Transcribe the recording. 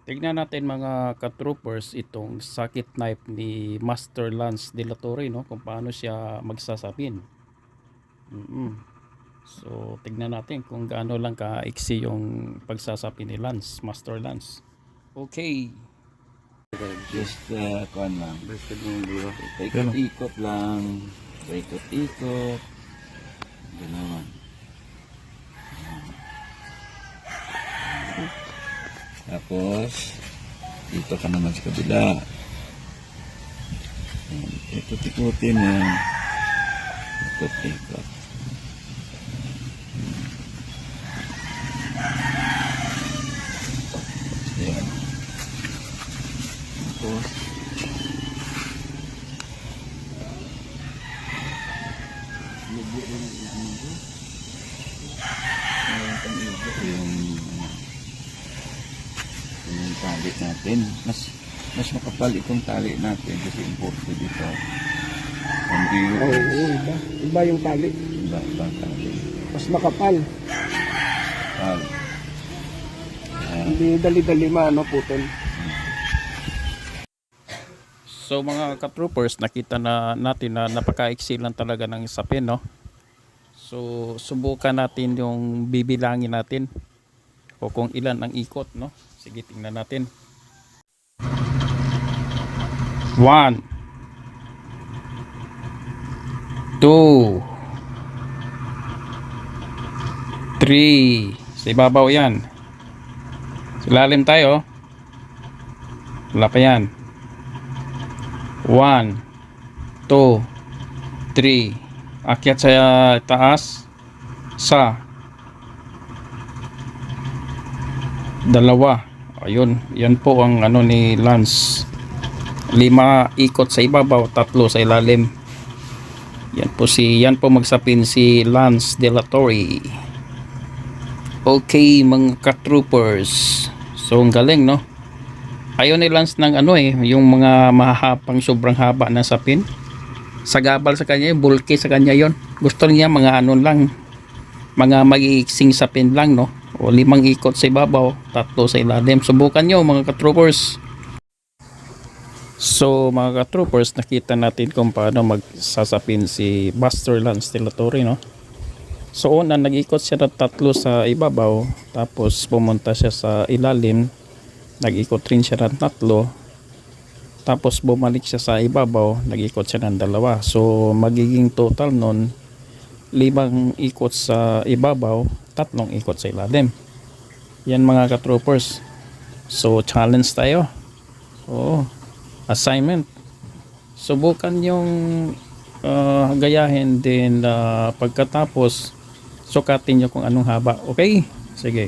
Tignan natin mga ka-troopers itong sakit knife ni Master Lance De La Torre, no? Kung paano siya magsasapin. So tignan natin kung gaano lang kaiksi yung pagsasapin ni Master Lance. Okay. Just kuan lang. Paikot-ikot lang. Paikot-ikot. Ganawan. Tapos dito ka naman sa kabila. Ikot-ikutin yan. Ikot-ikot. Yan. Tapos yung tali natin. Mas makapal itong tali natin kasi imported dito. Oo, iba. Iba yung tali. Iba tali. Mas makapal. Kapal. Hindi dali-dali putol. So mga ka-troopers, nakita na natin na napakaiksi lang talaga ng sapin, no? So subukan natin yung bibilangin natin o kung ilan ang ikot, no? Sige, tingnan natin. 1 2 3. Sa ibabaw yan. Sa ilalim tayo. Wala pa yan. 1 2 3. Akyat sa taas. Sa 2. Ayun, yan po ang ano ni Lance. 5 ikot sa ibabaw, 3 sa ilalim. Yan po magsapin si Lance De La Torre. Okay mga ka-troopers. So ang galing, no? Ayaw ni Lance ng yung mga mahahapang sobrang haba na sapin. Sagabal sa kanya, bulky sa kanya yon. Gusto niya mga lang, mga magiiksing sapin lang, no? O 5 ikot sa ibabaw, 3 sa ilalim. Subukan nyo mga ka-troopers. So mga ka-troopers, nakita natin kung paano magsasapin si Master Lance De La Torre, no? So una, nag-ikot siya ng 3 sa ibabaw, tapos pumunta siya sa ilalim, nag-ikot rin siya ng 3, tapos bumalik siya sa ibabaw, nag-ikot siya ng 2. So magiging total nun 5 ikot sa ibabaw, 3 ikot sa ilalim. Yan mga ka-troopers. So challenge tayo. Assignment. Subukan yung gayahin din, pagkatapos sukatin nyo kung anong haba. Okay? Sige.